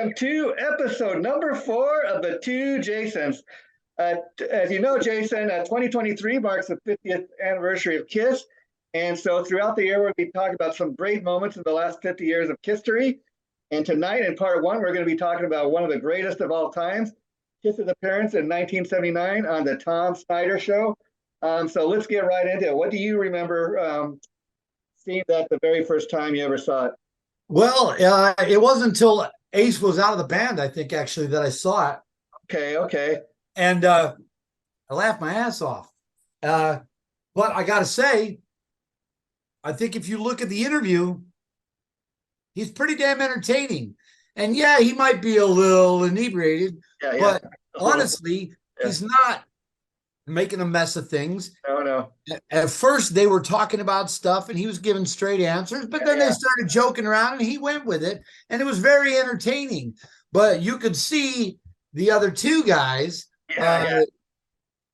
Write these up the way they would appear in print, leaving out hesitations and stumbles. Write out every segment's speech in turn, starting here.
welcome to episode number 4 of the Two Jasons. As you know, Jason, 2023 marks the 50th anniversary of Kiss. And so throughout the year, we'll be talking about some great moments in the last 50 years of history. And tonight in part 1, we're going to be talking about one of the greatest of all times, Kiss's appearance in 1979 on the Tom Snyder Show. So let's get right into it. What do you remember seeing that the very first time you ever saw it? Well, it wasn't until Ace was out of the band, I think, actually, that I saw it. Okay. And I laughed my ass off. But I got to say, I think if you look at the interview, he's pretty damn entertaining. And yeah, he might be a little inebriated, but honestly, he's not making a mess of things. No. At first, they were talking about stuff and he was giving straight answers, but then they started joking around and he went with it. And it was very entertaining. But you could see the other two guys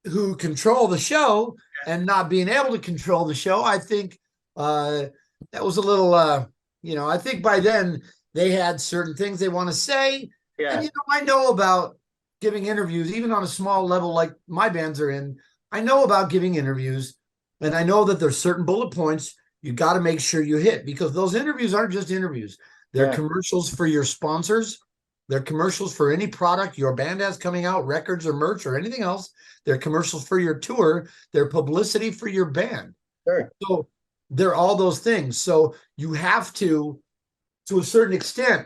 who control the show and not being able to control the show. I think that was a little, I think by then they had certain things they want to say. Yeah. And, I know about giving interviews, even on a small level like my bands are in. I know about giving interviews, and I know that there's certain bullet points you got to make sure you hit, because those interviews aren't just interviews. They're commercials for your sponsors. They're commercials for any product your band has coming out, records or merch or anything else. They're commercials for your tour. They're publicity for your band. Sure. So they're all those things. So you have to a certain extent,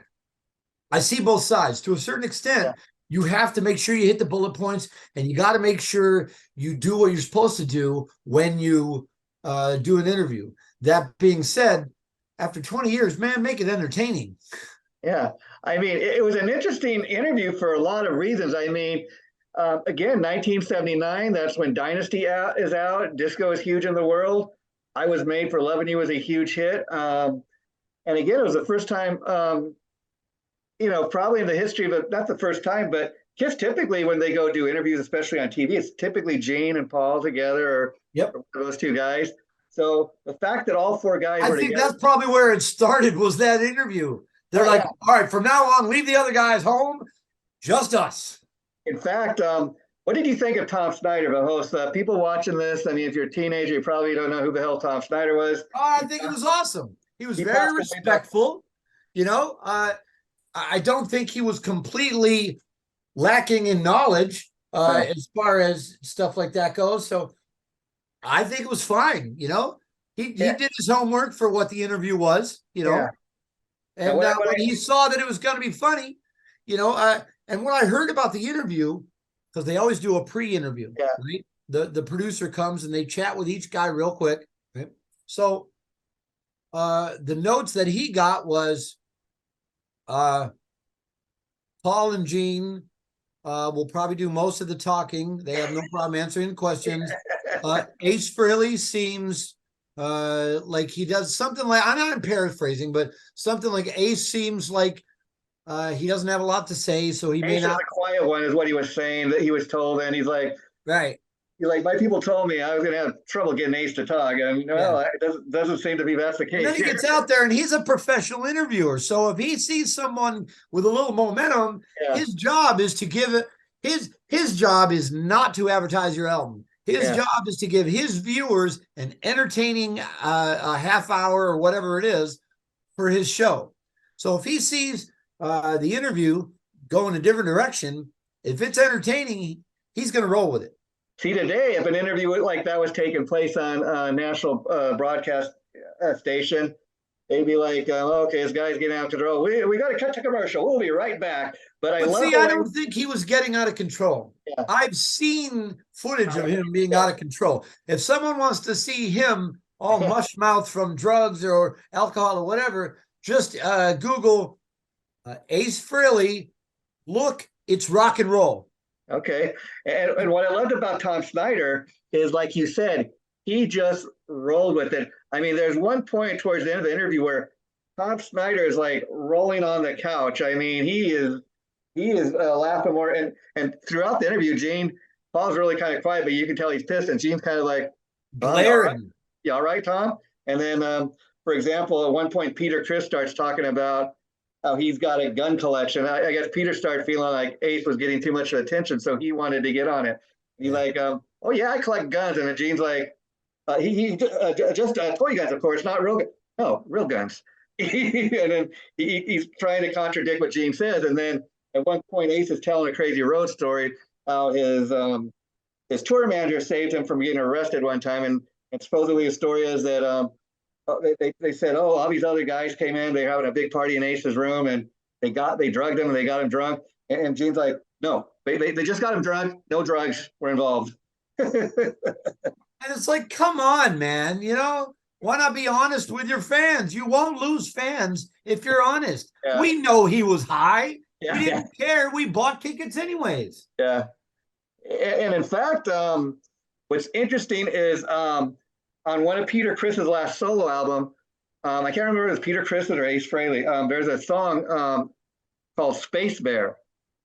I see both sides. To a certain extent, you have to make sure you hit the bullet points, and you got to make sure you do what you're supposed to do when you do an interview. That being said, after 20 years, man, make it entertaining. Yeah. I mean, it was an interesting interview for a lot of reasons. I mean, again, 1979, that's when Dynasty is out. Disco is huge in the world. I Was Made for Loving You was a huge hit. And again, it was the first time, probably in the history of it, not the first time, but Kiss typically when they go do interviews, especially on TV, it's typically Gene and Paul together or those two guys. So the fact that all four guys were together. That's probably where it started, was that interview. They're all right, from now on, leave the other guys home, just us. In fact, what did you think of Tom Snyder, the host? People watching this, I mean, if you're a teenager, you probably don't know who the hell Tom Snyder was. Oh, I think it was awesome. He was very respectful. I don't think he was completely lacking in knowledge as far as stuff like that goes. So I think it was fine. He did his homework for what the interview was, And when he saw that it was going to be funny, and when I heard about the interview, because they always do a pre-interview, right? The producer comes and they chat with each guy real quick. Right? So the notes that he got was Paul and Gene will probably do most of the talking. They have no problem answering the questions. Ace Frehley seems like he does something like, I'm not paraphrasing, but something like Ace seems like he doesn't have a lot to say, so he may not. The quiet one is what he was saying, that he was told, and he's like, right. He's like, my people told me I was going to have trouble getting Ace to talk, and it doesn't seem to be that's the case. And then he gets out there, and he's a professional interviewer. So if he sees someone with a little momentum, his job is to give it. His job is not to advertise your album. His job is to give his viewers an entertaining a half hour or whatever it is for his show. So if he sees the interview go in a different direction, if it's entertaining, he's going to roll with it. See, today, if an interview like that was taking place on a national broadcast station, they'd be like, okay, this guy's getting out of control. We got to cut to commercial. We'll be right back. But I don't think he was getting out of control. Yeah. I've seen footage of him being out of control. If someone wants to see him all mush-mouthed from drugs or alcohol or whatever, just Google Ace Frehley. Look, it's rock and roll. Okay. And what I loved about Tom Snyder is, like you said, he just rolled with it. I mean, there's one point towards the end of the interview where Tom Snyder is like rolling on the couch. I mean, he is laughing more. And throughout the interview, Paul's really kind of quiet, but you can tell he's pissed. And Gene's kind of like glaring. All right, Tom? And then, for example, at one point, Criss starts talking about how he's got a gun collection. I guess Peter started feeling like Ace was getting too much attention, so he wanted to get on it. He's like, oh yeah, I collect guns, and then Gene's like, he just toy guns, of course, not real. No, real guns. And then he's trying to contradict what Gene says, and then at one point, Ace is telling a crazy road story how his tour manager saved him from getting arrested one time, and supposedly the story is that they said, oh, all these other guys came in, they're having a big party in Ace's room, and they drugged him, and they got him drunk, and Gene's like, no, they just got him drunk, no drugs were involved. And it's like, come on, man, why not be honest with your fans? You won't lose fans if you're honest. Yeah. We know he was high. Yeah, we didn't care. We bought tickets anyways. Yeah. And in fact, what's interesting is on one of Peter Criss's last solo album, I can't remember if it was Peter Criss or Ace Frehley, there's a song called Space Bear.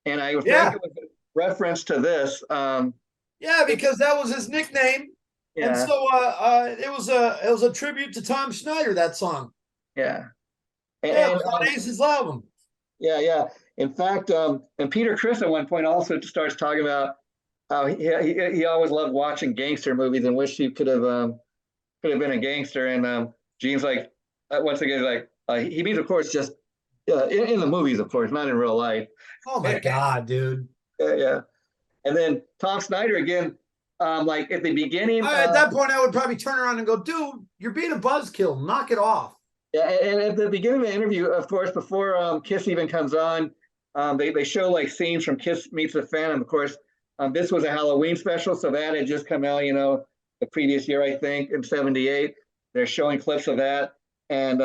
And I think it was a reference to this. Yeah, because that was his nickname. Yeah. And so it was a tribute to Tom Snyder, that song. Yeah. And it was on Ace's album. Yeah. In fact, and Peter Criss at one point also starts talking about how he always loved watching gangster movies and wished he could have been a gangster. And Gene's like, once again, like he means, of course, just in the movies, of course, not in real life. Oh my God, dude. Yeah. And then Tom Snyder again. Like at the beginning, at that point, I would probably turn around and go, "Dude, you're being a buzzkill. Knock it off." Yeah, and at the beginning of the interview, of course, before Kiss even comes on, they show like scenes from Kiss Meets the Fan, and of course, this was a Halloween special, so that had just come out, the previous year, I think, in '78. They're showing clips of that, and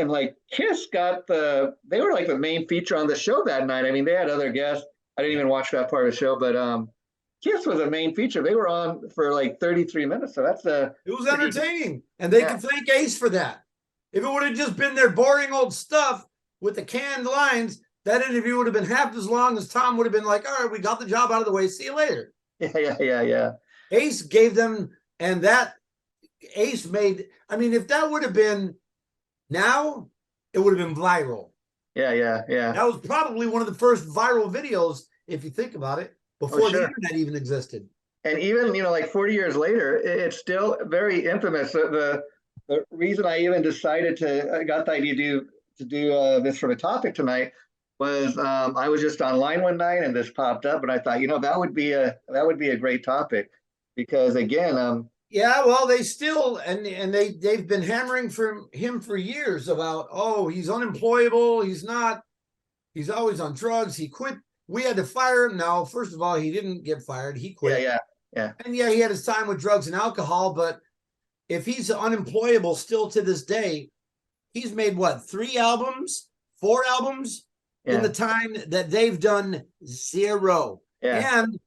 like Kiss they were like the main feature on the show that night. I mean, they had other guests. I didn't even watch that part of the show, but Kiss was a main feature. They were on for like 33 minutes. So it was entertaining. And they can thank Ace for that. If it would have just been their boring old stuff with the canned lines, that interview would have been half as long as Tom would have been like, all right, we got the job out of the way. See you later. Yeah. Ace gave them, and that Ace made, if that would have been now, it would have been viral. Yeah. That was probably one of the first viral videos, if you think about it. Before the internet even existed. And even, like 40 years later, it's still very infamous. The reason I even decided I got the idea to do this for the topic tonight was I was just online one night and this popped up and I thought, that would be a great topic because again, yeah, well, they still and they've been hammering for him for years about, oh, he's unemployable, he's always on drugs, he quit. We had to fire him. Now, first of all, he didn't get fired. He quit. Yeah. And he had his time with drugs and alcohol. But if he's unemployable still to this day, he's made what, 4 albums in the time that they've done 0. Yeah. And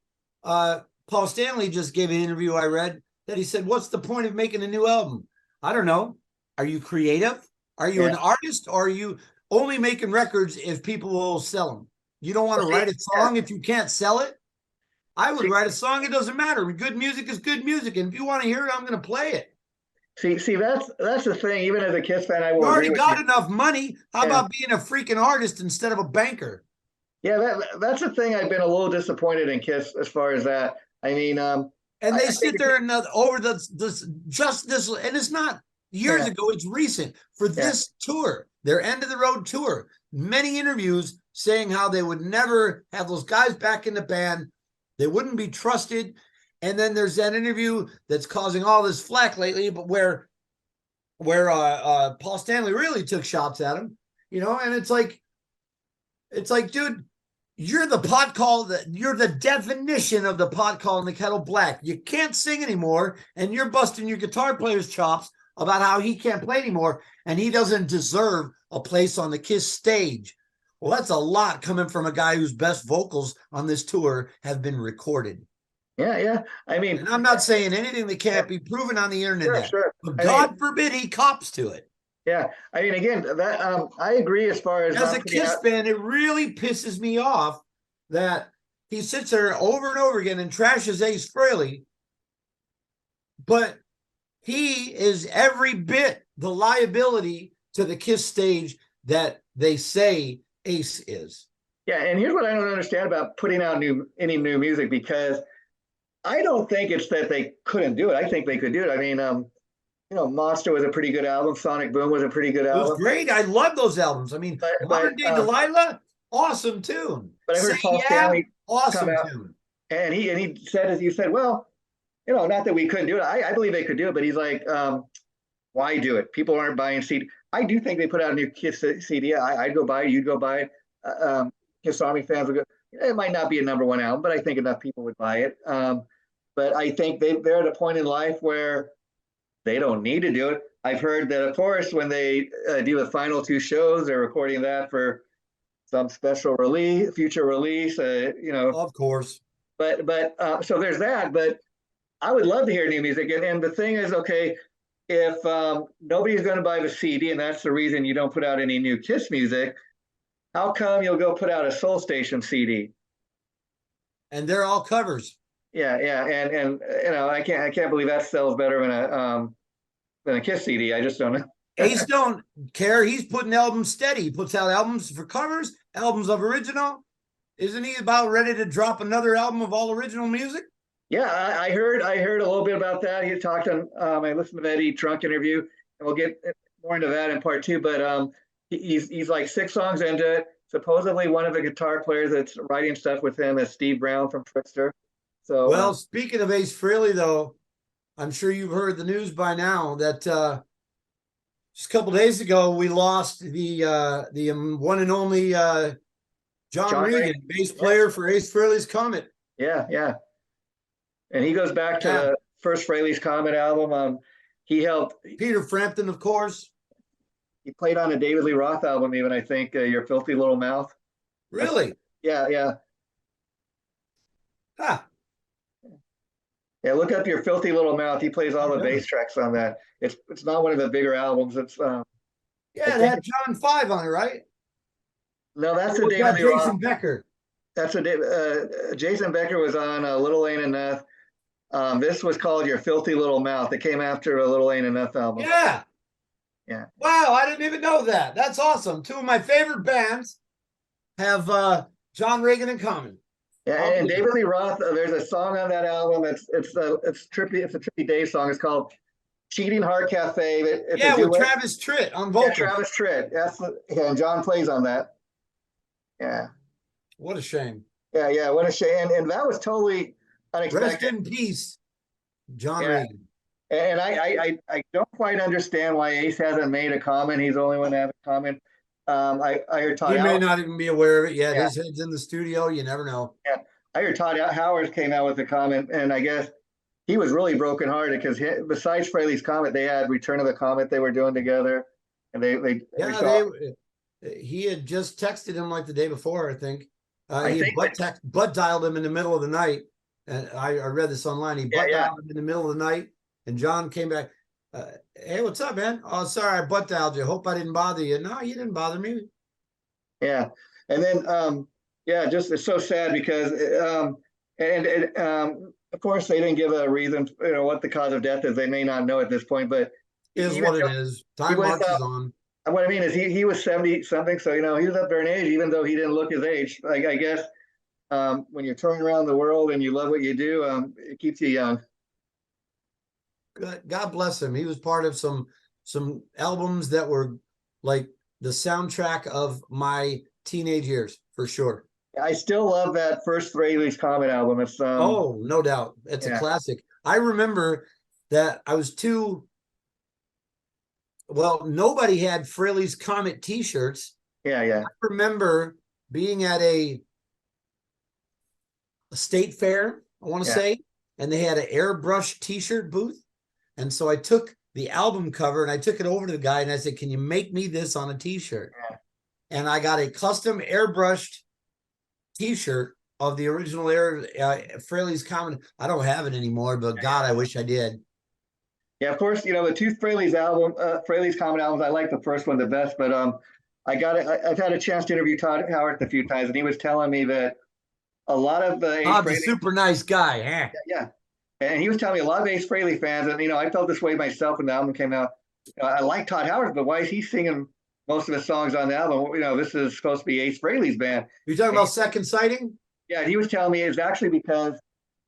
Paul Stanley just gave an interview I read that he said, what's the point of making a new album? I don't know. Are you creative? Are you an artist? Or are you only making records if people will sell them? You don't want to write a song if you can't sell it? I would write a song. It doesn't matter. Good music is good music. And if you want to hear it, I'm going to play it. See, that's the thing. Even as a Kiss fan, I will. You already got enough money. How about being a freaking artist instead of a banker? Yeah, that's the thing. I've been a little disappointed in Kiss as far as that. I mean, and they sit there and over this, and it's not years ago. It's recent for this tour, their end of the road tour. Many interviews saying how they would never have those guys back in the band. They wouldn't be trusted. And then there's that interview that's causing all this flack lately, but where Paul Stanley really took shots at him, and it's like, dude, you're the pot call, you're the definition of the pot call in the kettle black. You can't sing anymore, and you're busting your guitar player's chops about how he can't play anymore, and he doesn't deserve a place on the Kiss stage. Well, that's a lot coming from a guy whose best vocals on this tour have been recorded. Yeah. I mean, and I'm not saying anything that can't be proven on the internet. Sure. But God forbid he cops to it. Yeah. I mean, again, that I agree as far as a Kiss fan, it really pisses me off that he sits there over and over again and trashes Ace Frehley, but he is every bit the liability to the Kiss stage that they say Ace is. Yeah, and here's what I don't understand about putting out any new music, because I don't think it's that they couldn't do it. I think they could do it. I mean, Monster was a pretty good album. Sonic Boom was a pretty good It was album. great. I love those albums. I mean, Modern Day Delilah, awesome tune. But I heard Say Paul Yeah, Stanley awesome come out, tune. and he said, as you said, well, not that we couldn't do it. I believe they could do it, but he's like, why do it? People aren't buying CD. I do think they put out a new Kiss CD. I'd go buy it. You'd go buy it. Kiss Army fans would go. It might not be a number one album, but I think enough people would buy it. But I think they're at a point in life where they don't need to do it. I've heard that, of course, when they do the final two shows, they're recording that for some special release, future release. Of course. But so there's that. But I would love to hear new music. And the thing is, okay, if nobody's going to buy the CD, and that's the reason you don't put out any new Kiss music, how come you'll go put out a Soul Station CD? And they're all covers. Yeah, and I can't believe that sells better than a Kiss CD. I just don't know. Ace don't care. He's putting albums steady. He puts out albums for covers, albums of original. Isn't he about ready to drop another album of all original music? Yeah, I heard a little bit about that. He talked on. I listened to the Eddie Trunk interview, and we'll get more into that in part two. But he's like 6 songs into it. Supposedly, one of the guitar players that's writing stuff with him is Steve Brown from Trickster. So, well, speaking of Ace Frehley, though, I'm sure you've heard the news by now that just a couple days ago we lost the one and only John Regan, bass player for Ace Frehley's Comet. Yeah. And he goes back to the first Frehley's Comet album. He helped Peter Frampton, of course. He played on a David Lee Roth album, even, I think, Your Filthy Little Mouth. Really? Yeah. Ah. Yeah, look up Your Filthy Little Mouth. He plays all the bass tracks on that. It's not one of the bigger albums. It's it had John 5 on it, right? No, that's a David Lee Roth. Jason Becker. That's a Jason Becker was on Little Ain't Enough. This was called Your Filthy Little Mouth. It came after a Little Ain't Enough album. Yeah. Wow, I didn't even know that. That's awesome. 2 of my favorite bands have John Regan in common. Yeah, and David Lee Roth. There's a song on that album. It's trippy. It's a Trippy Day song. It's called "Cheating Heart Cafe." With Travis Tritt on vocals. Yeah, Travis Tritt. And John plays on that. Yeah. What a shame. Yeah. What a shame. And that was totally unexpected. Rest in peace, John Regan. And I don't quite understand why Ace hasn't made a comment. He's the only one to have a comment. I heard Todd. He may not even be aware of it yet. His head's in the studio. You never know. Yeah, I heard Todd Howard came out with a comment, and I guess he was really brokenhearted because besides Frehley's Comet, they had Return of the Comet they were doing together, and he had just texted him like the day before, I think. He butt dialed him in the middle of the night, and I read this online. He butt dialed him in the middle of the night, and John came back. Hey, what's up, man? Oh, sorry, I butt dialed you. Hope I didn't bother you. No, you didn't bother me. Yeah, and then just it's so sad because of course they didn't give a reason, what the cause of death is. They may not know at this point, but it is what it is. Time marches on. What I mean is he was 70 something, so he was up there in age, even though he didn't look his age. Like, I guess when you're touring around the world and you love what you do, it keeps you young. God bless him. He was part of some albums that were like the soundtrack of my teenage years, for sure. I still love that first Frehley's Comet album. It's no doubt. It's a classic. I remember that I was nobody had Frehley's Comet t-shirts. Yeah. I remember being at a state fair, I want to say, and they had an airbrush t-shirt booth. And so I took the album cover and I took it over to the guy and I said, "Can you make me this on a t-shirt?" Yeah. And I got a custom airbrushed t-shirt of the original Frehley's Comet. I don't have it anymore, but God, I wish I did. Yeah, of course, the 2 Frehley's Comet albums, I like the first one the best, but I've had a chance to interview Todd Howard a few times, and he was telling me that a lot of the Todd's a super nice guy, huh? Yeah. And he was telling me a lot of Ace Frehley fans, and I felt this way myself when the album came out. I like Todd Howard, but why is he singing most of the songs on the album. You know, this is supposed to be Ace Frehley's band. You're talking about Second Sighting? Yeah, he was telling me it's actually because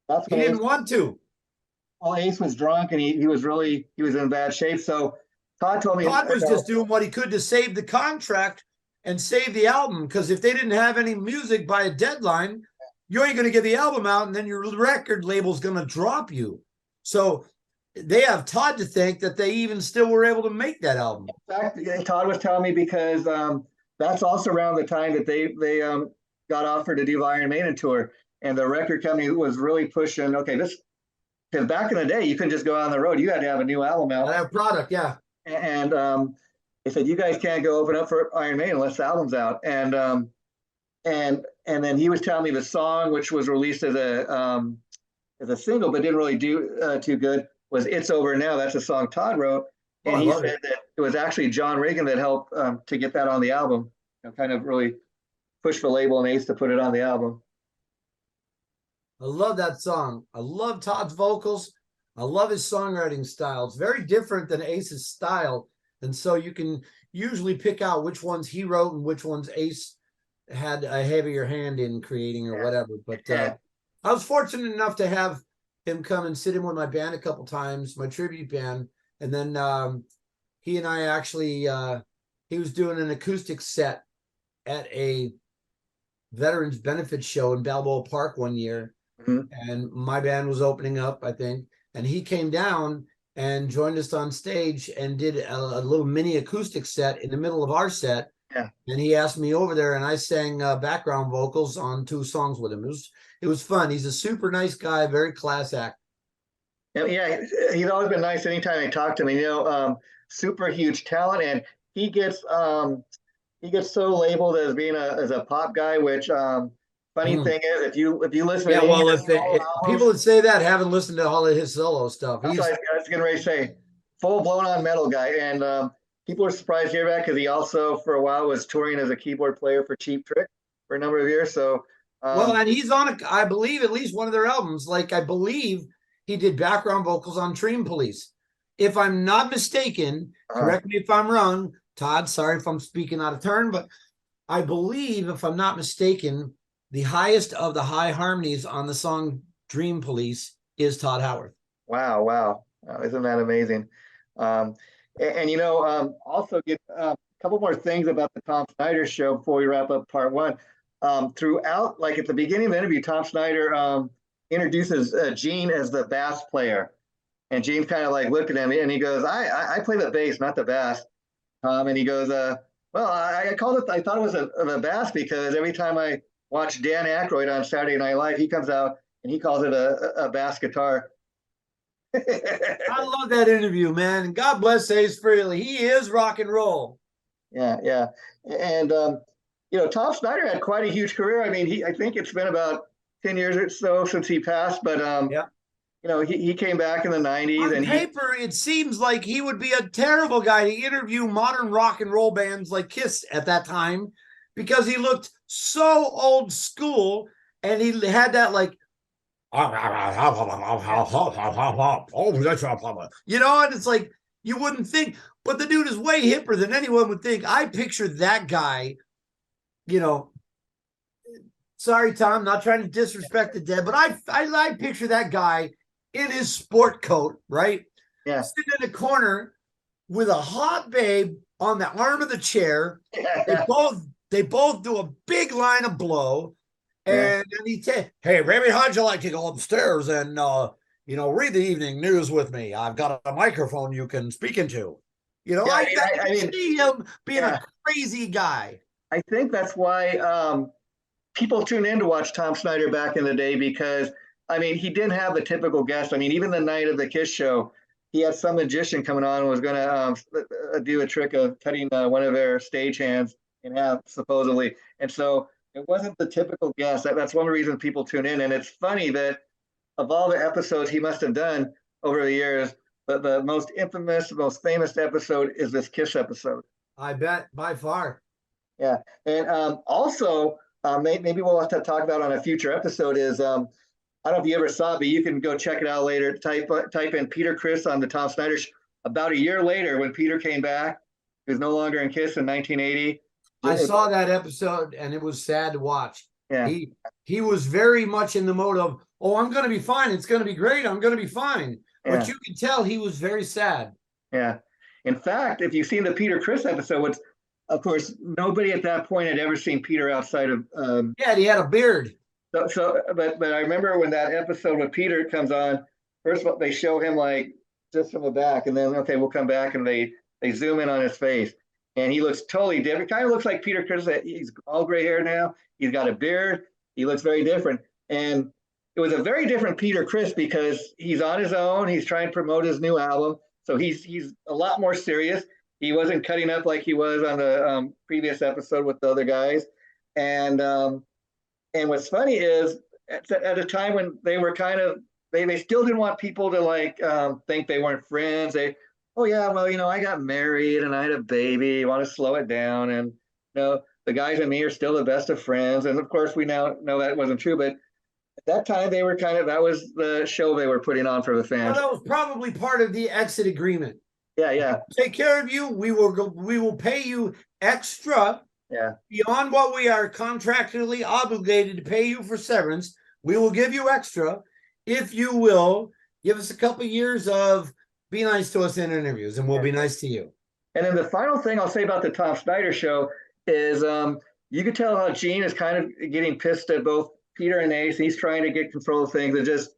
that's He when didn't want to. well, Ace was drunk and he was in bad shape. So Todd told me Todd was just doing what he could to save the contract and save the album. Because if they didn't have any music by a deadline, you ain't going to get the album out, and then your record label's going to drop you. So they have Todd to thank that they even still were able to make that album. In fact, Todd was telling me because that's also around the time that they got offered to do Iron Maiden tour, and the record company was really pushing. Okay, this because back in the day you couldn't just go out on the road; you had to have a new album out. I have product, yeah. And they said you guys can't go open up for Iron Maiden unless the album's out. And then he was telling me the song, which was released as a single but didn't really do too good, was "It's Over Now." That's a song Todd wrote, and he said that it was actually John Reagan that helped to get that on the album. You know, kind of really pushed the label and Ace to put it on the album. I love that song. I love Todd's vocals. I love his songwriting style. It's very different than Ace's style. And so you can usually pick out which ones he wrote and which ones Ace had a heavier hand in creating or whatever. But I was fortunate enough to have him come and sit in with my band a couple times, my tribute band. And then he and I actually, he was doing an acoustic set at a veterans benefit show in Balboa Park one year. Mm-hmm. And my band was opening up, I think. And he came down and joined us on stage and did a little mini acoustic set in the middle of our set. Yeah. And he asked me over there, and I sang background vocals on 2 songs with him. It was fun. He's a super nice guy, very class act. Yeah, he's always been nice anytime I talk to him. You know, super huge talent, and he gets so labeled as being a pop guy, which funny thing is, if you listen to people that say that haven't listened to all of his solo stuff. That's what I was getting ready to say, full blown on metal guy, and people were surprised to hear that because he also for a while was touring as a keyboard player for Cheap Trick for a number of years. So well, and he's on I believe at least one of their albums. Like I believe he did background vocals on Dream Police, if I'm not mistaken. Correct me if I'm wrong, Todd. Sorry if I'm speaking out of turn, but I believe, if I'm not mistaken, the highest of the high harmonies on the song Dream Police is Todd Howarth. Wow. Isn't that amazing? And you know, also get a couple more things about the Tom Snyder Show before we wrap up part 1. Throughout, like at the beginning of the interview, Tom Snyder introduces Gene as the bass player. And Gene's kind of like looking at me and he goes, I play the bass, not the bass. And he goes, well, I thought it was a bass because every time I watch Dan Aykroyd on Saturday Night Live, he comes out and he calls it a bass guitar. I love that interview, man. God bless Ace Frehley. He is rock and roll. Yeah. And, you know, Tom Snyder had quite a huge career. I mean, I think it's been about 10 years or so since he passed, but, you know, he came back in the 90s. On paper, it seems like he would be a terrible guy to interview modern rock and roll bands like Kiss at that time, because he looked so old school and he had that like, you know, and it's like, you wouldn't think, but the dude is way hipper than anyone would think. I picture that guy, you know, sorry, Tom, not trying to disrespect the dead, but I picture that guy in his sport coat, right? Yeah. Sitting in a corner with a hot babe on the arm of the chair. Yeah. They both do a big line of blow. And then he said, hey, baby, how'd you like to go upstairs and, you know, read the evening news with me? I've got a microphone you can speak into. You know, I see him being a crazy guy. I think that's why people tune in to watch Tom Snyder back in the day, because, I mean, he didn't have the typical guest. I mean, even the night of the Kiss show, he had some magician coming on and was going to do a trick of cutting one of their stage hands in half, supposedly. And so it wasn't the typical guest. That's one reason people tune in. And it's funny that of all the episodes he must have done over the years, the most infamous, most famous episode is this Kiss episode. I bet, by far. Yeah. And also, maybe we'll have to talk about on a future episode is, I don't know if you ever saw it, but you can go check it out later. Type in Peter Criss on the Tom Snyder Show. About a year later, when Peter came back, He was no longer in Kiss in 1980. I saw that episode and it was sad to watch. Yeah. He was very much in the mode of, oh, I'm going to be fine. It's going to be great. I'm going to be fine. Yeah. But you can tell he was very sad. Yeah. In fact, if you've seen the Peter Criss episode, which, of course, nobody at that point had ever seen Peter outside of. Yeah, he had a beard. But I remember when that episode with Peter comes on. First of all, they show him like just from the back, and then okay, we'll come back, and they zoom in on his face, and he looks totally different. Kind of looks like Peter Criss. He's all gray hair now. He's got a beard. He looks very different, and it was a very different Peter Criss because he's on his own. He's trying to promote his new album, so he's a lot more serious. He wasn't cutting up like he was on the previous episode with the other guys, and what's funny is at a time when they were kind of they still didn't want people to like think they weren't friends. Oh yeah, well, I got married and I had a baby. You want to slow it down, and the guys and me are still the best of friends. And of course, we now know that wasn't true, but at that time they were that was the show they were putting on for the fans. Well, that was probably part of the exit agreement. Yeah. Take care of you. We will pay you extra. Yeah. Beyond what we are contractually obligated to pay you for severance. We will give you extra if you will give us a couple of years of be nice to us in interviews, and we'll be nice to you. And then the final thing I'll say about the Tom Snyder Show is you can tell how Gene is kind of getting pissed at both Peter and Ace. He's trying to get control of things and just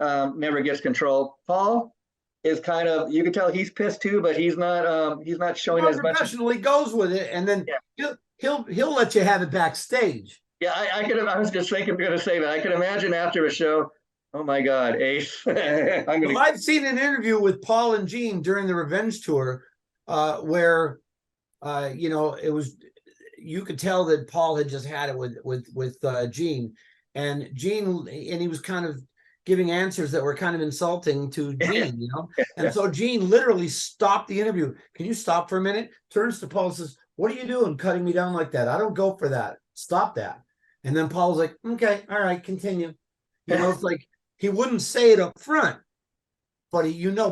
never gets control. Paul is kind of, you can tell he's pissed too, but he's not showing as much. Professionally goes with it, and then he'll let you have it backstage. Yeah, I was just going to say that. I could imagine after a show, oh my God, Ace. I've seen an interview with Paul and Gene during the Revenge tour where, it was, you could tell that Paul had just had it with Gene, and he was kind of giving answers that were kind of insulting to Gene, and so Gene literally stopped the interview. Can you stop for a minute? Turns to Paul and says, "What are you doing cutting me down like that? I don't go for that. Stop that." And then Paul's like, "Okay, all right, continue." It's like he wouldn't say it up front, but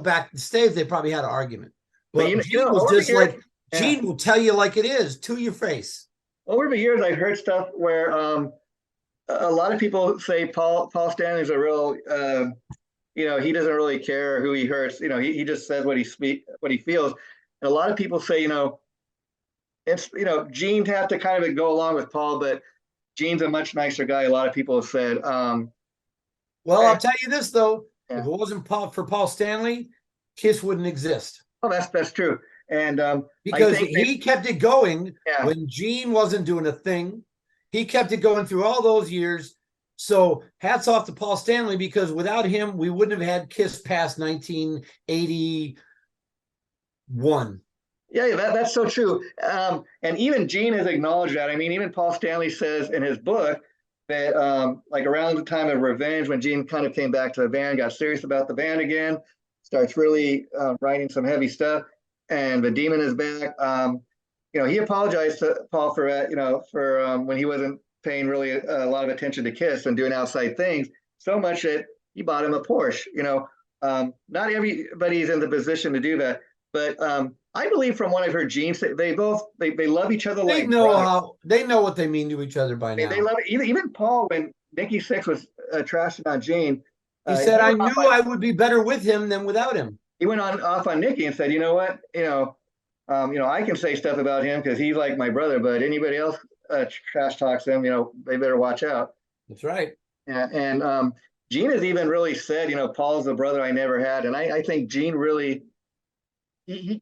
backstage they probably had an argument. But Gene was just like, Gene will tell you like it is to your face. Over the years, I've heard stuff where a lot of people say Paul Stanley's a real, he doesn't really care who he hurts. He just says what he feels. And a lot of people say, it's, Gene have to kind of go along with Paul, but Gene's a much nicer guy. A lot of people have said. Well, I'll tell you this though, if it wasn't for Paul Stanley, Kiss wouldn't exist. Oh, that's true. And because he kept it going when Gene wasn't doing a thing. He kept it going through all those years. So hats off to Paul Stanley, because without him, we wouldn't have had Kiss past 1981. Yeah, that's so true. And even Gene has acknowledged that. I mean, even Paul Stanley says in his book that like around the time of Revenge, when Gene kind of came back to the band, got serious about the band again, starts really writing some heavy stuff, and the Demon is back. He apologized to Paul for when he wasn't paying really a lot of attention to Kiss and doing outside things, so much that he bought him a Porsche. Not everybody's in the position to do that, but I believe from what I've heard Gene say, they love each other. They know what they mean to each other by now. They love it. Even Paul, when Nikki Sixx was trashing on Gene, he said, "I knew I would be better with him than without him." He went off on Nikki and said, "You know what? I can say stuff about him because he's like my brother, but anybody else trash talks him, they better watch out." That's right. Yeah, and Gene has even really said, Paul's the brother I never had, and I think Gene really he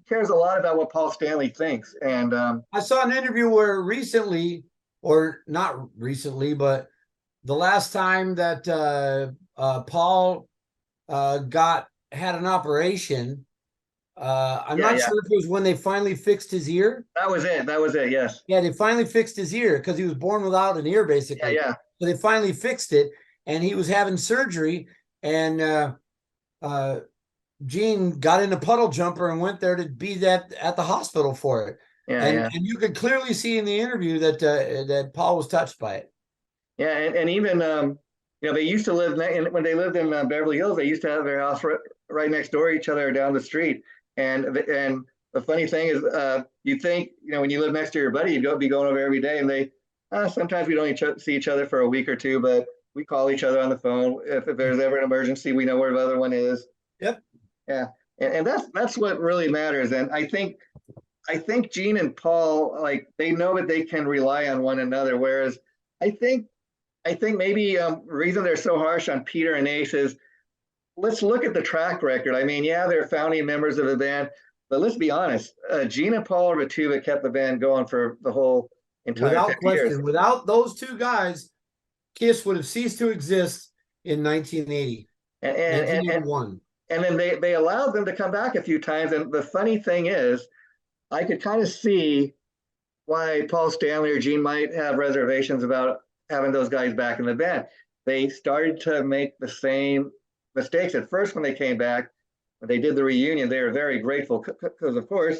cares a lot about what Paul Stanley thinks. And I saw an interview where recently, or not recently, but the last time that Paul had an operation. I'm not sure if it was when they finally fixed his ear. That was it. Yes. Yeah, they finally fixed his ear because he was born without an ear, basically. Yeah. So they finally fixed it, and he was having surgery, and Gene got in a puddle jumper and went there to be at the hospital for it. And you could clearly see in the interview that Paul was touched by it. Yeah, and even they used to live when they lived in Beverly Hills. They used to have their house right next door to each other down the street. And the funny thing is, you think, when you live next to your buddy, you'd be going over every day, and they sometimes we don't see each other for a week or two, but we call each other on the phone. If there's ever an emergency, we know where the other one is. Yep. Yeah. And that's what really matters. And I think Gene and Paul, like, they know that they can rely on one another. Whereas I think maybe the reason they're so harsh on Peter and Ace is, let's look at the track record. I mean, yeah, they're founding members of the band, but let's be honest. Gene and Paul are the two that kept the band going for the whole entire Without 50 question. years. Without those two guys, Kiss would have ceased to exist in 1980. And 1981. And then they allowed them to come back a few times. And the funny thing is, I could kind of see why Paul Stanley or Gene might have reservations about having those guys back in the band. They started to make the same mistakes at first when they came back. When they did the reunion, they were very grateful because, of course,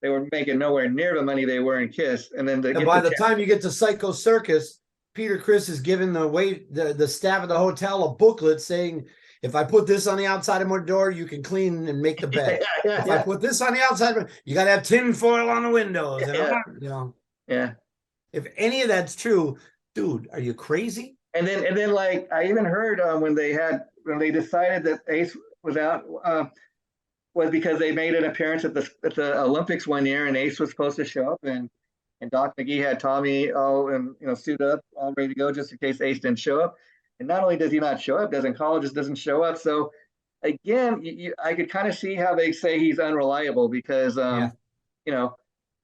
they were making nowhere near the money they were in Kiss. And then by the time you get to Psycho Circus, Peter Criss is giving the staff of the hotel a booklet saying, if I put this on the outside of my door, you can clean and make the bed. I put this on the outside, you got to have tin foil on the windows. Yeah. If any of that's true, dude, are you crazy? And then like, I even heard when they decided that Ace was out, was because they made an appearance at the Olympics one year, and Ace was supposed to show up, and Doc McGee had Tommy suited up, all ready to go, just in case Ace didn't show up. And not only does he not show up, doesn't show up. So again, I could kind of see how they say he's unreliable because, and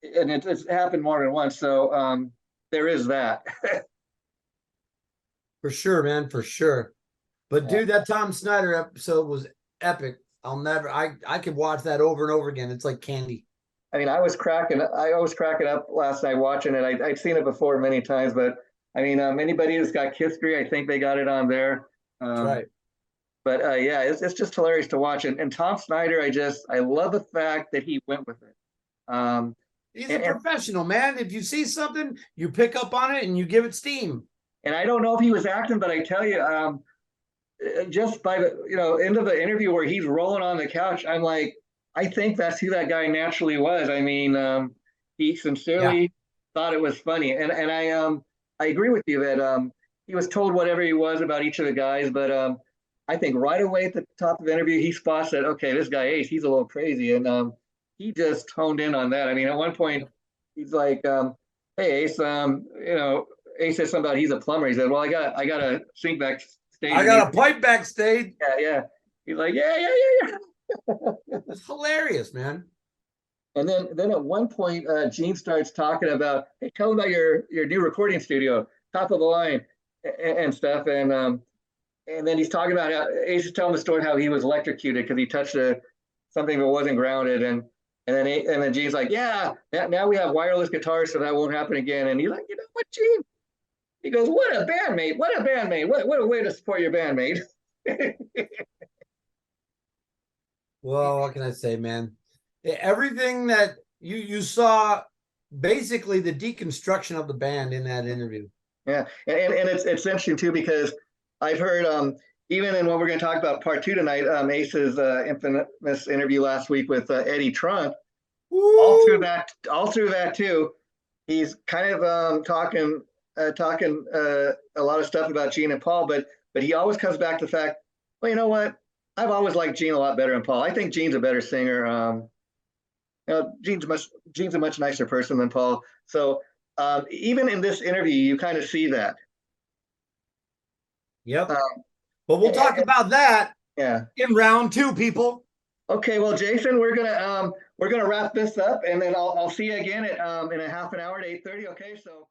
it's happened more than once. So there is that. For sure, man, for sure. But dude, that Tom Snyder episode was epic. I could watch that over and over again. It's like candy. I mean, I was cracking up last night watching it. I'd seen it before many times, but I mean, anybody who's got History, I think they got it on there. That's right. But yeah, it's just hilarious to watch. And Tom Snyder, I love the fact that he went with it. He's a professional, man. If you see something, you pick up on it and you give it steam. And I don't know if he was acting, but I tell you, just by the end of the interview where he's rolling on the couch, I'm like, I think that's who that guy naturally was. I mean, he sincerely thought it was funny, and I agree with you that he was told whatever he was about each of the guys, but I think right away at the top of the interview, he spots that, okay, this guy Ace, he's a little crazy, and he just honed in on that. I mean, at one point, he's like, hey, Ace, Ace said something about he's a plumber. He said, well, I got a sink backstage. I got a pipe backstage. Yeah. He's like, yeah. That's hilarious, man. And then at one point, Gene starts talking about, hey, tell him about your new recording studio, top of the line, and stuff. And then he's talking about how Ace is telling the story how he was electrocuted because he touched something that wasn't grounded. And then Gene's like, yeah, now we have wireless guitars, so that won't happen again. And he's like, you know what, Gene? He goes, what a bandmate! What a way to support your bandmate. Well, what can I say, man? Everything that you saw, basically the deconstruction of the band in that interview. Yeah, and it's interesting too because I've heard even in what we're going to talk about part 2 tonight, Ace's infamous interview last week with Eddie Trunk. Woo! All through that too, he's kind of talking a lot of stuff about Gene and Paul, but he always comes back to the fact, well, you know what? I've always liked Gene a lot better than Paul. I think Gene's a better singer. Gene's a much nicer person than Paul. So even in this interview, you kind of see that. Yep. But we'll talk about that. Yeah. In round 2, people. Okay. Well, Jason, we're gonna wrap this up, and then I'll see you again at in a half an hour at 8:30. Okay. So.